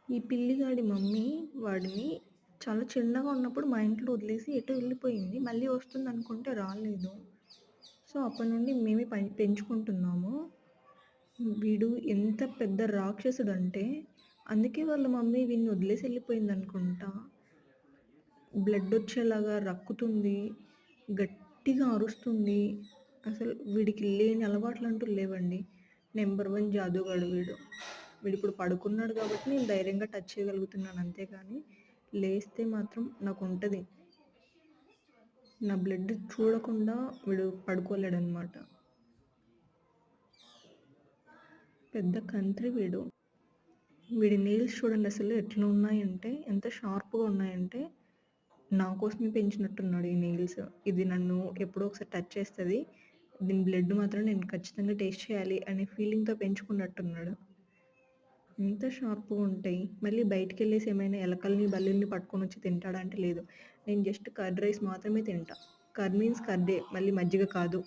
ఈ పిల్లిగాడి మమ్మీ వాడిని చాలా చిన్నగా ఉన్నప్పుడు మా ఇంట్లో వదిలేసి ఎటో వెళ్ళిపోయింది. మళ్ళీ వస్తుందనుకుంటే రాలేదు. సో, అప్పటి నుండి మేమే పెంచుకుంటున్నాము. వీడు ఎంత పెద్ద రాక్షసుడంటే, అందుకే వాళ్ళ మమ్మీ వీడిని వదిలేసి ఎళ్ళిపోయిందనుకుంటా. బ్లడొచ్చేలాగా రక్కుతుంది, గట్టిగా అరుస్తుంది. అసలు వీడికి లేని అలవాట్లంటూ లేవండి. నంబర్ 1 జాదుగాడు వీడు. వీడిప్పుడు పడుకున్నాడు కాబట్టి నేను ధైర్యంగా టచ్ చేయగలుగుతున్నాను అంతే కానీ, లేస్తే మాత్రం నాకుంటది. నా బ్లడ్ చూడకుండా వీడు పడుకోలేడనమాట. పెద్ద కంత్రి వీడు. వీడి నెయిల్స్ చూడండి అసలు ఎట్లా ఉన్నాయంటే, ఎంత షార్ప్‌గా ఉన్నాయంటే, నా కోసమే పెంచినట్టున్నాడు ఈ నెయిల్స్. ఇది నన్ను ఎప్పుడో ఒకసారి టచ్ చేస్తది. దీని బ్లడ్ మాత్రం నేను ఖచ్చితంగా టేస్ట్ చేయాలి అనే ఫీలింగ్‌తో పెంచుకున్నట్టున్నాడు. ఎంత షార్ప్‌గా ఉంటాయి. మళ్ళీ బయటికెళ్ళేసి ఏమైనా ఎలకల్ని, బల్లుల్ని పట్టుకొనొచ్చి తింటాడా అంటే లేదు. నేను జస్ట్ కర్డ్ రైస్ మాత్రమే తింటా. కర్డ్ మీన్స్ కర్డే మళ్ళీ మజ్జిగ కాదు.